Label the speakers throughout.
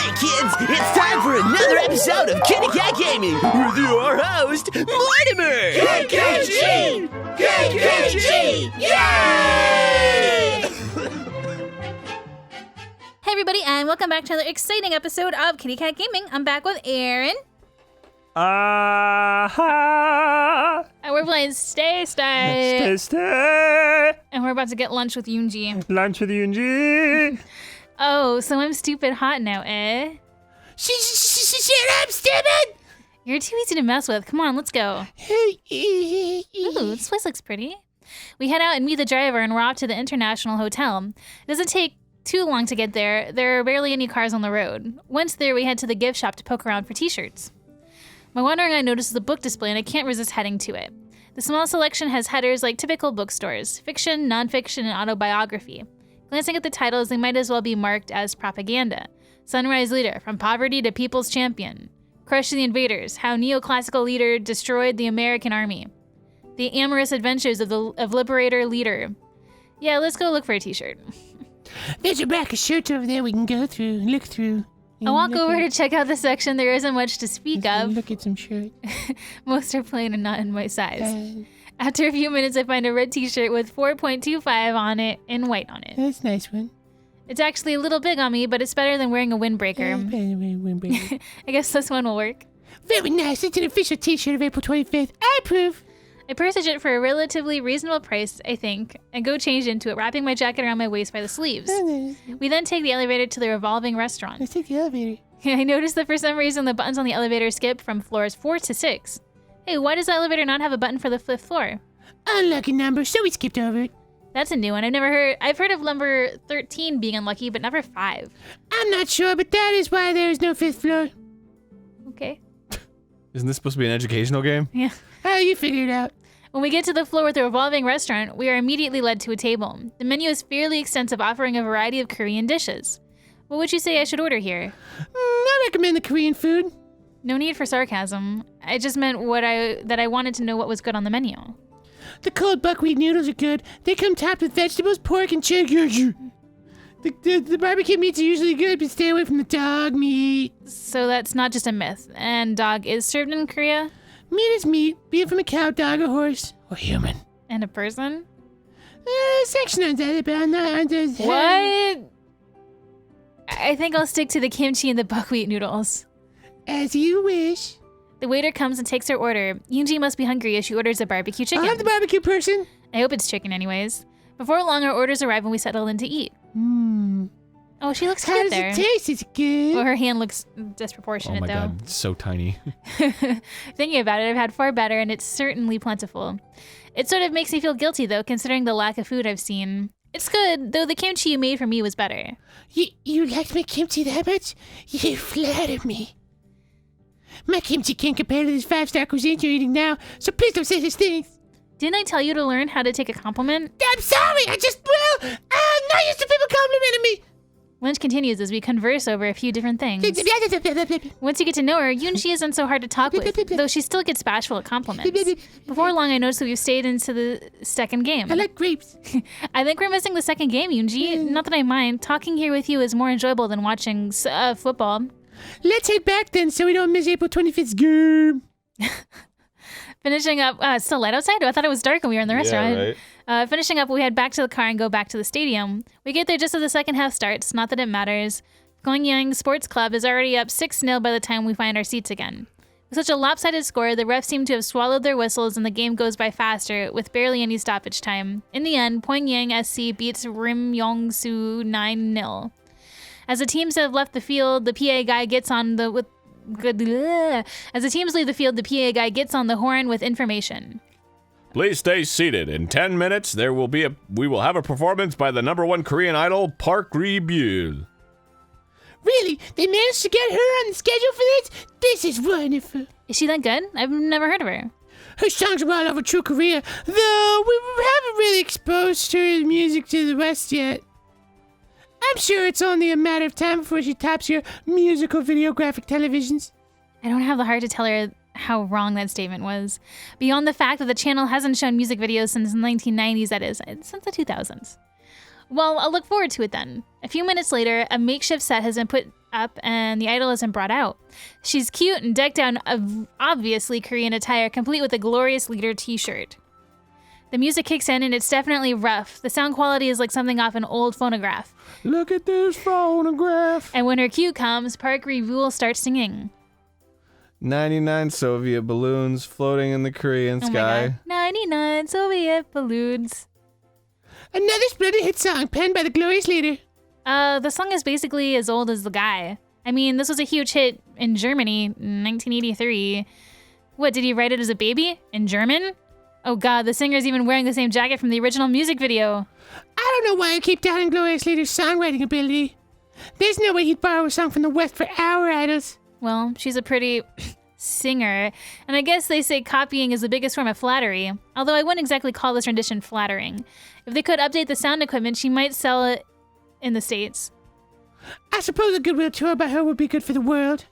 Speaker 1: Hey kids, it's time for another episode of KittyKatGaming with your host, Mortimer!
Speaker 2: KitKatG! KitKatG! Yay!
Speaker 3: Hey everybody, and welcome back to another exciting episode of KittyKatGaming. I'm back with Aaron. And we're playing Stay. And we're about to get lunch with Yunji.
Speaker 4: Lunch with Yunji.
Speaker 3: Oh, so I'm stupid hot now, eh?
Speaker 2: Shut up, stupid!
Speaker 3: You're too easy to mess with. Come on, let's go. Ooh, this place looks pretty. We head out and meet the driver and we're off to the International Hotel. It doesn't take too long to get there. There are barely any cars on the road. Once there, we head to the gift shop to poke around for t-shirts. My wandering eye notices a book display and I can't resist heading to it. The small selection has headers like typical bookstores: fiction, nonfiction, and autobiography. Glancing at the titles, they might as well be marked as propaganda. Sunrise Leader, From Poverty to People's Champion. Crush the Invaders, How Neoclassical Leader Destroyed the American Army. The Amorous Adventures of Liberator Leader. Yeah, let's go look for a t-shirt.
Speaker 2: There's a rack of shirts over there we can go through, look through.
Speaker 3: I walk over to check out the section. There isn't much to speak of.
Speaker 2: Look at some shirts.
Speaker 3: Most are plain and not in my size. After a few minutes, I find a red t-shirt with 4.25 on it and white on it.
Speaker 2: That's a nice one.
Speaker 3: It's actually a little big on me, but it's better than wearing a windbreaker. I guess this one will work.
Speaker 2: Very nice. It's an official t-shirt of April 25th. I approve.
Speaker 3: I purchased it for a relatively reasonable price, I think, and go change into it, wrapping my jacket around my waist by the sleeves. We then take the elevator to the revolving restaurant.
Speaker 2: Let's take the elevator.
Speaker 3: I noticed that for some reason the buttons on the elevator skip from floors 4 to 6. Hey, why does the elevator not have a button for the 5th floor?
Speaker 2: Unlucky number, so we skipped over it.
Speaker 3: That's a new one. I've heard of number 13 being unlucky, but never 5.
Speaker 2: I'm not sure, but that is why there is no 5th floor.
Speaker 3: Okay.
Speaker 4: Isn't this supposed to be an educational game?
Speaker 3: Yeah.
Speaker 2: Oh, you figure it out.
Speaker 3: When we get to the floor with the revolving restaurant, we are immediately led to a table. The menu is fairly extensive, offering a variety of Korean dishes. What would you say I should order here?
Speaker 2: I recommend the Korean food.
Speaker 3: No need for sarcasm. I just meant that I wanted to know what was good on the menu.
Speaker 2: The cold buckwheat noodles are good. They come topped with vegetables, pork, and chicken. The barbecue meats are usually good, but stay away from the dog meat.
Speaker 3: So that's not just a myth. And dog is served in Korea?
Speaker 2: Meat is meat, be it from a cow, dog, or horse, or human.
Speaker 3: And a person?
Speaker 2: Section on that, but I'm not under...
Speaker 3: What? I think I'll stick to the kimchi and the buckwheat noodles.
Speaker 2: As you wish.
Speaker 3: The waiter comes and takes her order. Yunji must be hungry as she orders a barbecue chicken.
Speaker 2: I'm the barbecue person.
Speaker 3: I hope it's chicken anyways. Before long, our orders arrive and we settle in to eat. Oh, she looks cute there.
Speaker 2: How does it taste? Is it good?
Speaker 3: Well, her hand looks disproportionate,
Speaker 4: Oh my
Speaker 3: though.
Speaker 4: god, it's so tiny.
Speaker 3: Thinking about it, I've had far better, and it's certainly plentiful. It sort of makes me feel guilty, though, considering the lack of food I've seen. It's good, though the kimchi you made for me was better.
Speaker 2: You like my kimchi that much? You flatter me. My kimchi can't compare to this 5-star cuisine you're eating now, so please don't say these things.
Speaker 3: Didn't I tell you to learn how to take a compliment?
Speaker 2: I'm sorry, I just will. I'm not used to people complimenting me.
Speaker 3: Lunch continues as we converse over a few different things. Once you get to know her, Yunji isn't so hard to talk with, though she still gets bashful at compliments. Before long, I noticed that we've stayed into the second game.
Speaker 2: I like grapes.
Speaker 3: I think we're missing the second game, Yunji. Not that I mind. Talking here with you is more enjoyable than watching football.
Speaker 2: Let's head back then so we don't miss April 25th's game.
Speaker 3: Finishing up, it's still light outside? Oh, I thought it was dark when we were in the restaurant.
Speaker 4: Yeah, right.
Speaker 3: Finishing up, we head back to the car and go back to the stadium. We get there just as the second half starts, not that it matters. Gyeongyang Sports Club is already up 6-0 by the time we find our seats again. With such a lopsided score, the refs seem to have swallowed their whistles and the game goes by faster, with barely any stoppage time. In the end, Pyongyang SC beats Rim Yong-soo 9-0. As the teams have left the field, the PA guy gets on the... As the teams leave the field, the PA guy gets on the horn with information.
Speaker 4: Please stay seated. In 10 minutes, we will have a performance by the #1 Korean idol, Park Ri-byul.
Speaker 2: Really? They managed to get her on the schedule for this? This is wonderful.
Speaker 3: Is she that good? I've never heard of her.
Speaker 2: Her songs are all over True Korea, though we haven't really exposed her music to the West yet. I'm sure it's only a matter of time before she tops your musical videographic televisions.
Speaker 3: I don't have the heart to tell her how wrong that statement was. Beyond the fact that the channel hasn't shown music videos since the 1990s, that is, since the 2000s. Well, I'll look forward to it then. A few minutes later, a makeshift set has been put up and the idol isn't brought out. She's cute and decked out in obviously Korean attire, complete with a glorious leader t-shirt. The music kicks in and it's definitely rough. The sound quality is like something off an old phonograph.
Speaker 2: Look at this phonograph.
Speaker 3: And when her cue comes, Park Re-Buell starts singing.
Speaker 4: 99 Soviet balloons floating in the Korean
Speaker 3: Oh
Speaker 4: sky.
Speaker 3: my God. 99 Soviet balloons.
Speaker 2: Another splendid hit song penned by the glorious leader.
Speaker 3: The song is basically as old as the guy. I mean, this was a huge hit in Germany in 1983. What, did he write it as a baby? In German? Oh God, the singer's even wearing the same jacket from the original music video.
Speaker 2: I don't know why I keep doubting glorious leader's songwriting ability. There's no way he'd borrow a song from the West for our idols.
Speaker 3: Well, she's a pretty singer, and I guess they say copying is the biggest form of flattery, although I wouldn't exactly call this rendition flattering. If they could update the sound equipment, she might sell it in the States.
Speaker 2: I suppose a goodwill tour by her would be good for the world.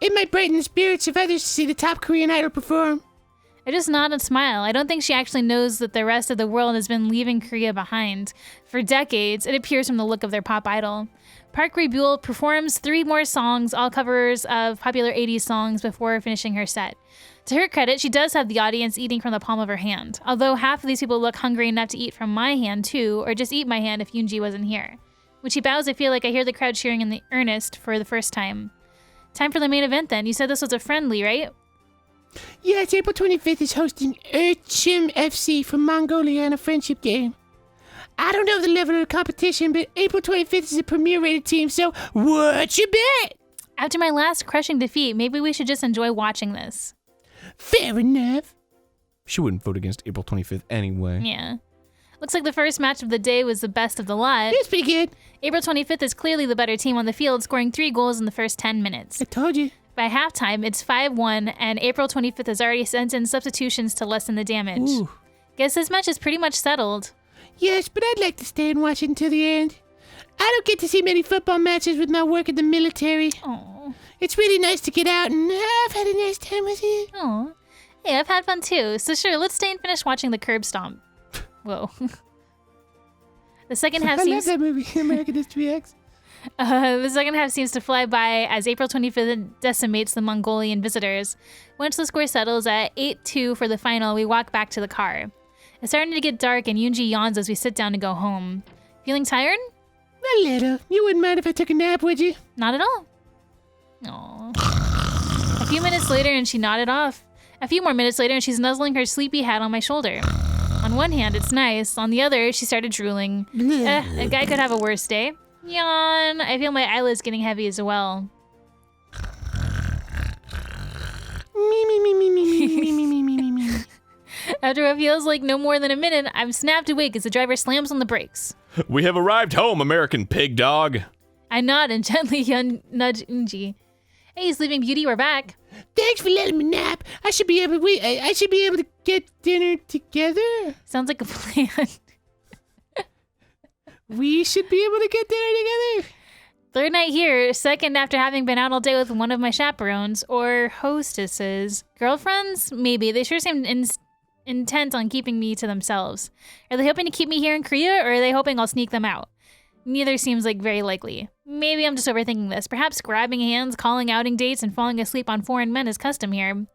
Speaker 2: It might brighten the spirits of others to see the top Korean idol perform.
Speaker 3: I just nod and smile. I don't think she actually knows that the rest of the world has been leaving Korea behind. For decades, it appears from the look of their pop idol. Park Re-Buell performs 3 more songs, all covers of popular 80s songs, before finishing her set. To her credit, she does have the audience eating from the palm of her hand, although half of these people look hungry enough to eat from my hand too, or just eat my hand if Yunji wasn't here. When she bows, I feel like I hear the crowd cheering in the earnest for the first time. Time for the main event then. You said this was a friendly, right?
Speaker 2: Yes, April 25th is hosting Urchim FC from Mongolia in a friendship game. I don't know the level of the competition, but April 25th is a premier rated team, so what you bet?
Speaker 3: After my last crushing defeat, maybe we should just enjoy watching this.
Speaker 2: Fair enough.
Speaker 4: She wouldn't vote against April 25th anyway.
Speaker 3: Yeah. Looks like the first match of the day was the best of the lot.
Speaker 2: It's pretty good.
Speaker 3: April 25th is clearly the better team on the field, scoring 3 goals in the first 10 minutes.
Speaker 2: I told you.
Speaker 3: By halftime, it's 5-1, and April 25th has already sent in substitutions to lessen the damage.
Speaker 2: Ooh.
Speaker 3: Guess this match is pretty much settled.
Speaker 2: Yes, but I'd like to stay and watch it until the end. I don't get to see many football matches with my work in the military.
Speaker 3: Oh.
Speaker 2: It's really nice to get out, and I've had a nice time with you.
Speaker 3: Oh. Hey, I've had fun too, so sure, let's stay and finish watching the curb stomp. Whoa. The second half
Speaker 2: I
Speaker 3: seems...
Speaker 2: love that movie, American History X.
Speaker 3: The second half seems to fly by as April 25th decimates the Mongolian visitors. Once the score settles at 8-2 for the final, we walk back to the car. It's starting to get dark and Yunji yawns as we sit down to go home. Feeling tired?
Speaker 2: A little. You wouldn't mind if I took a nap, would you?
Speaker 3: Not at all. Aww. A few minutes later and she nodded off. A few more minutes later and she's nuzzling her sleepy head on my shoulder. On one hand, it's nice. On the other, she started drooling. A guy could have a worse day. Yawn. I feel my eyelids getting heavy as well.
Speaker 2: Me.
Speaker 3: After what feels like no more than a minute, I'm snapped awake as the driver slams on the brakes.
Speaker 4: We have arrived home, American pig dog.
Speaker 3: I nod and gently nudge Yunji. Hey, Sleeping Beauty, we're back.
Speaker 2: Thanks for letting me nap. I should be able to get dinner together.
Speaker 3: Sounds like a plan.
Speaker 2: We should be able to get dinner together.
Speaker 3: Third night here, second after having been out all day with one of my chaperones, or hostesses. Girlfriends? Maybe. They sure seemed intent on keeping me to themselves. Are they hoping to keep me here in Korea, or are they hoping I'll sneak them out? Neither seems like very likely. Maybe I'm just overthinking this. Perhaps grabbing hands, calling outing dates, and falling asleep on foreign men is custom here.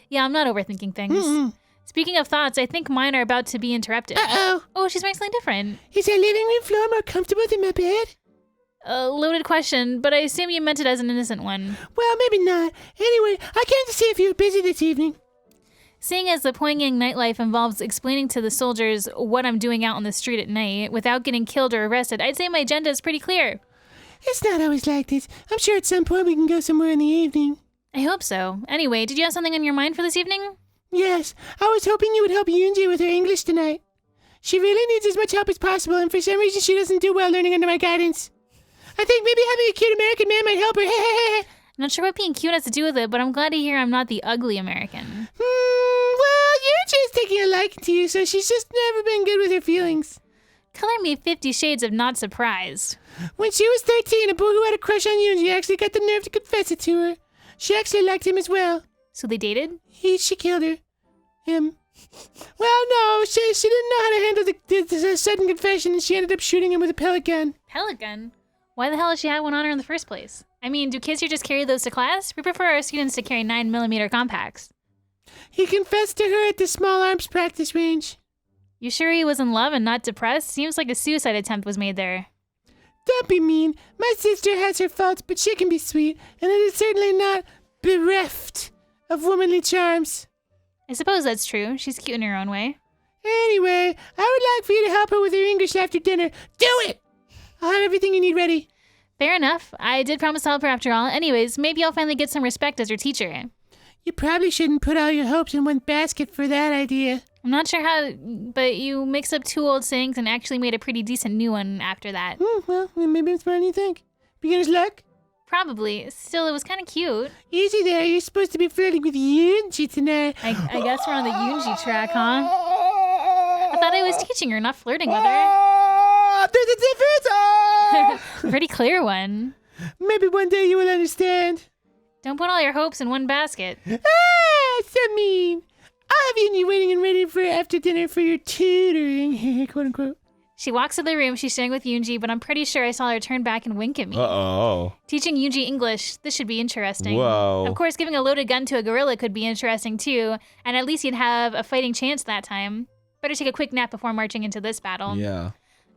Speaker 3: Yeah, I'm not overthinking things.
Speaker 2: Mm-mm.
Speaker 3: Speaking of thoughts, I think mine are about to be interrupted.
Speaker 2: Uh-oh.
Speaker 3: Oh, she's wearing something different.
Speaker 2: Is our living room floor more comfortable than my bed?
Speaker 3: A loaded question, but I assume you meant it as an innocent one.
Speaker 2: Well, maybe not. Anyway, I came to see if you were busy this evening.
Speaker 3: Seeing as the poignant nightlife involves explaining to the soldiers what I'm doing out on the street at night without getting killed or arrested, I'd say my agenda is pretty clear.
Speaker 2: It's not always like this. I'm sure at some point we can go somewhere in the evening.
Speaker 3: I hope so. Anyway, did you have something on your mind for this evening?
Speaker 2: Yes, I was hoping you would help Yunji with her English tonight. She really needs as much help as possible, and for some reason she doesn't do well learning under my guidance. I think maybe having a cute American man might help her.
Speaker 3: I'm not sure what being cute has to do with it, but I'm glad to hear I'm not the ugly American.
Speaker 2: Well, Yunji is taking a liking to you, so she's just never been good with her feelings.
Speaker 3: Color me 50 Shades of Not Surprised.
Speaker 2: When she was 13, a boy who had a crush on Yunji actually got the nerve to confess it to her. She actually liked him as well.
Speaker 3: So they dated?
Speaker 2: She killed her. Him. Well, no, she didn't know how to handle the sudden confession, and she ended up shooting him with a pellet gun.
Speaker 3: Pellet gun? Why the hell did she have one on her in the first place? I mean, do kids here just carry those to class? We prefer our students to carry 9mm compacts.
Speaker 2: He confessed to her at the small arms practice range.
Speaker 3: You sure he was in love and not depressed? Seems like a suicide attempt was made there.
Speaker 2: Don't be mean. My sister has her faults, but she can be sweet, and it is certainly not bereft of womanly charms.
Speaker 3: I suppose that's true. She's cute in her own way.
Speaker 2: Anyway, I would like for you to help her with her English after dinner. Do it! I'll have everything you need ready.
Speaker 3: Fair enough. I did promise to help her after all. Anyways, maybe I'll finally get some respect as her teacher.
Speaker 2: You probably shouldn't put all your hopes in one basket for that idea.
Speaker 3: I'm not sure how, but you mixed up 2 old sayings and actually made a pretty decent new one after that.
Speaker 2: Well, maybe it's more than you think. Beginner's luck?
Speaker 3: Probably. Still, it was kind of cute.
Speaker 2: Easy there. You're supposed to be flirting with Yunji tonight.
Speaker 3: I guess we're on the Yunji track, huh? I thought I was teaching her, not flirting with her.
Speaker 2: There's a difference!
Speaker 3: Pretty clear one.
Speaker 2: Maybe one day you will understand.
Speaker 3: Don't put all your hopes in one basket.
Speaker 2: So mean. I'll have Yunji waiting and ready for after dinner for your tutoring, quote unquote.
Speaker 3: She walks to the room she's sharing with Yunji, but I'm pretty sure I saw her turn back and wink at me.
Speaker 4: Uh-oh.
Speaker 3: Teaching Yunji English, this should be interesting.
Speaker 4: Whoa.
Speaker 3: Of course, giving a loaded gun to a gorilla could be interesting too, and at least you'd have a fighting chance that time. Better take a quick nap before marching into this battle.
Speaker 4: Yeah.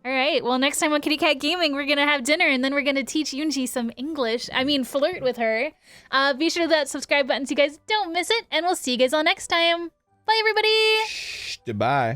Speaker 3: All right, well, next time on KittyKatGaming, we're going to have dinner, and then we're going to teach Yunji some English. I mean, flirt with her. Be sure to hit that subscribe button so you guys don't miss it, and we'll see you guys all next time. Bye, everybody!
Speaker 4: Goodbye.